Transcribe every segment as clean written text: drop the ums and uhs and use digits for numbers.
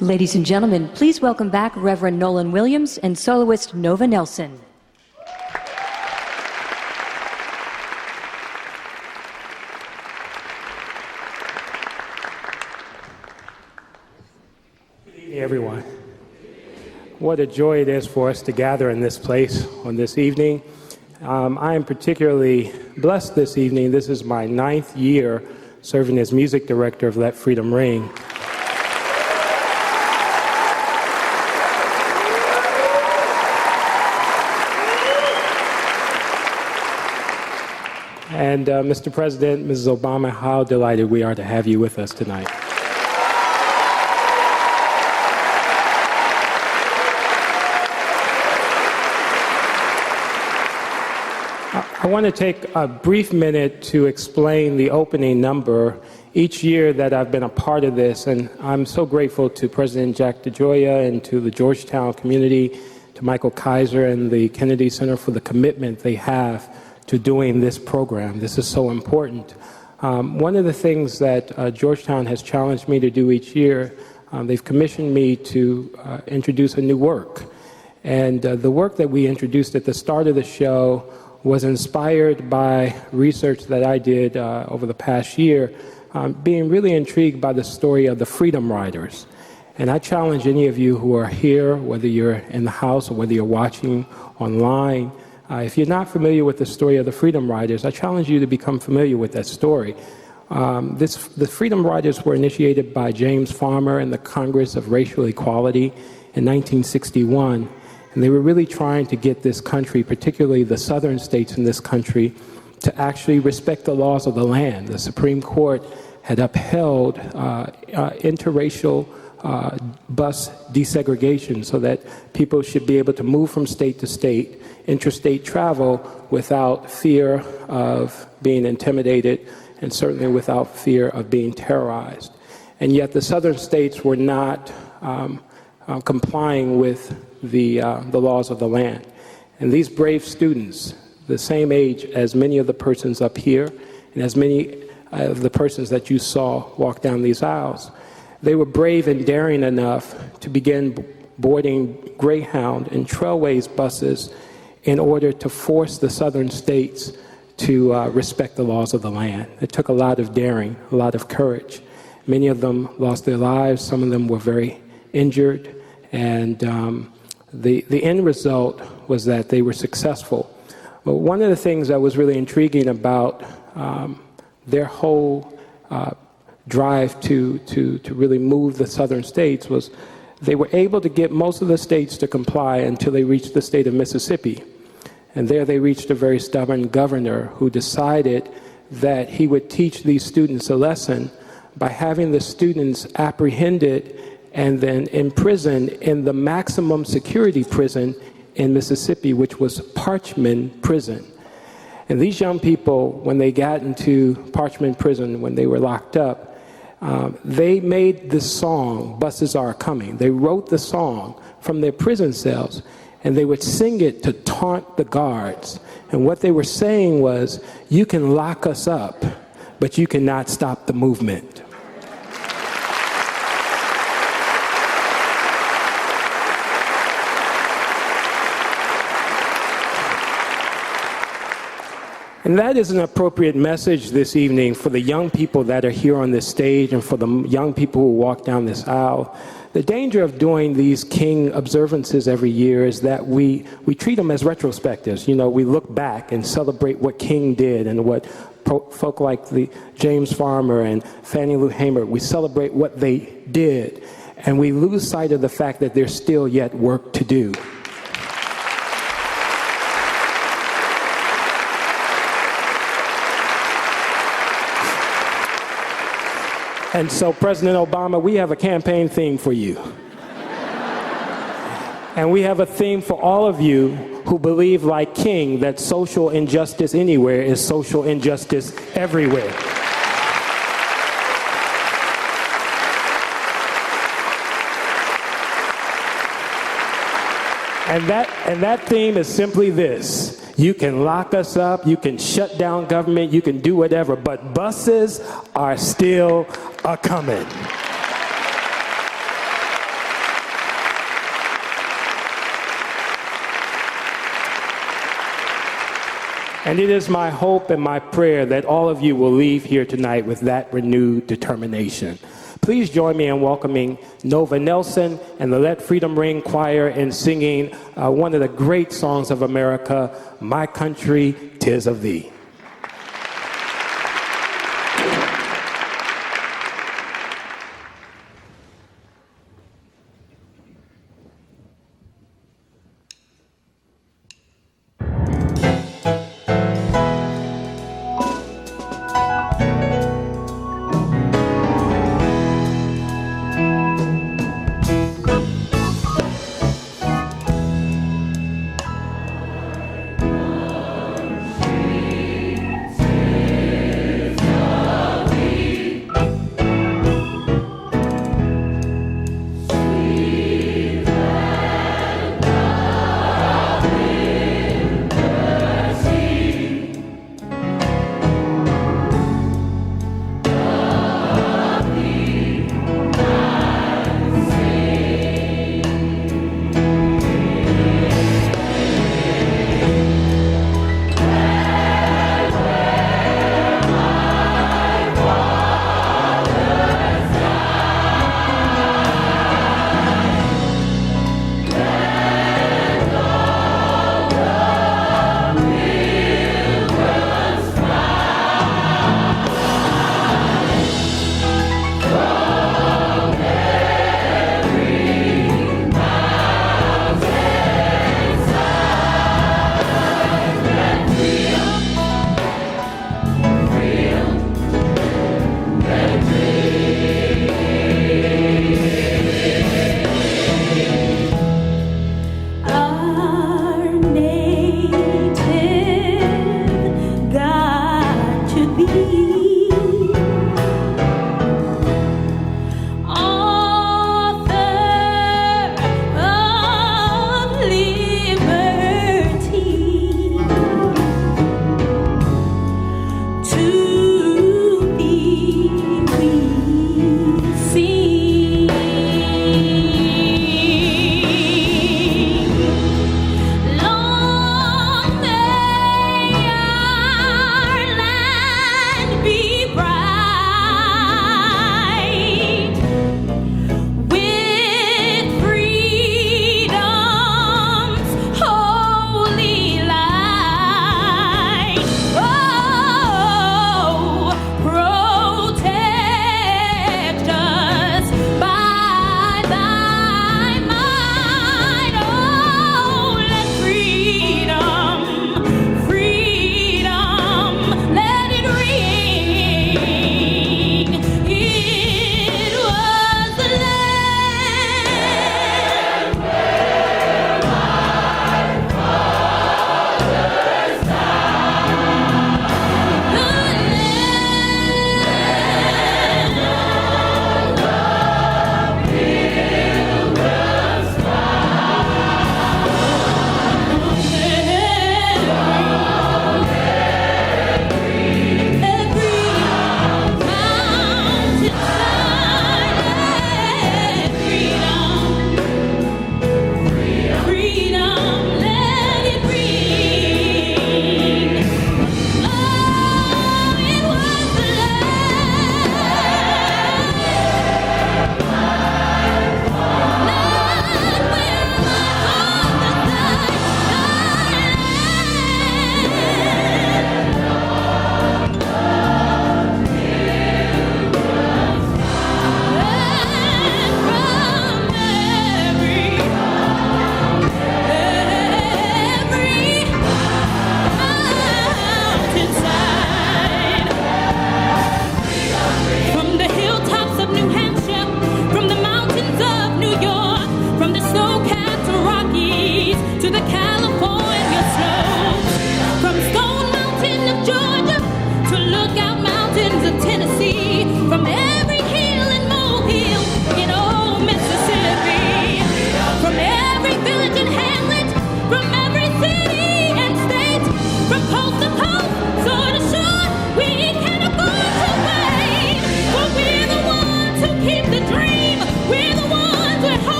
Ladies and gentlemen, please welcome back Reverend Nolan Williams and soloist Nova Nelson. Good evening, everyone. What a joy it is for us to gather in this place on this evening. I am particularly blessed this evening. This is my 9th year serving as music director of Let Freedom Ring. And Mr. President, Mrs. Obama, how delighted we are to have you with us tonight. I want to take a brief minute to explain the opening number. Each year that I've been a part of this, and I'm so grateful to President Jack DeGioia and to the Georgetown community, to Michael Kaiser and the Kennedy Center for the commitment they have to doing this program. This is so important. One of the things that Georgetown has challenged me to do each year, they've commissioned me to introduce a new work. And the work that we introduced at the start of the show was inspired by research that I did over the past year, being really intrigued by the story of the Freedom Riders. And I challenge any of you who are here, whether you're in the house or whether you're watching online, if you're not familiar with the story of the Freedom Riders, I challenge you to become familiar with that story. The Freedom Riders were initiated by James Farmer and the Congress of Racial Equality in 1961. And they were really trying to get this country, particularly the southern states in this country, to actually respect the laws of the land. The Supreme Court had upheld interracial bus desegregation so that people should be able to move from state to state, interstate travel without fear of being intimidated and certainly without fear of being terrorized. And yet the southern states were not complying with the laws of the land. And these brave students, the same age as many of the persons up here and as many of the persons that you saw walk down these aisles, they were brave and daring enough to begin boarding Greyhound and Trailways buses in order to force the southern states to respect the laws of the land. It took a lot of daring, a lot of courage. Many of them lost their lives. Some of them were very injured. And the end result was that they were successful. But one of the things that was really intriguing about their whole drive to really move the southern states was they were able to get most of the states to comply until they reached the state of Mississippi. And there they reached a very stubborn governor who decided that he would teach these students a lesson by having the students apprehended and then imprisoned in the maximum security prison in Mississippi, which was Parchman Prison. And these young people, when they got into Parchman Prison, when they were locked up, they made this song, "Buses Are Coming." They wrote the song from their prison cells, and they would sing it to taunt the guards. And what they were saying was, you can lock us up, but you cannot stop the movement. And that is an appropriate message this evening for the young people that are here on this stage and for the young people who walk down this aisle. The danger of doing these King observances every year is that we treat them as retrospectives. You know, we look back and celebrate what King did and what folk like the James Farmer and Fannie Lou Hamer, we celebrate what they did. And we lose sight of the fact that there's still yet work to do. And so, President Obama, we have a campaign theme for you. And we have a theme for all of you who believe, like King, that social injustice anywhere is social injustice everywhere. And that theme is simply this. You can lock us up, you can shut down government, you can do whatever, but buses are still a-coming. And it is my hope and my prayer that all of you will leave here tonight with that renewed determination. Please join me in welcoming Nova Nelson and the Let Freedom Ring Choir in singing one of the great songs of America, My Country, 'Tis of Thee.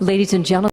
Ladies and gentlemen,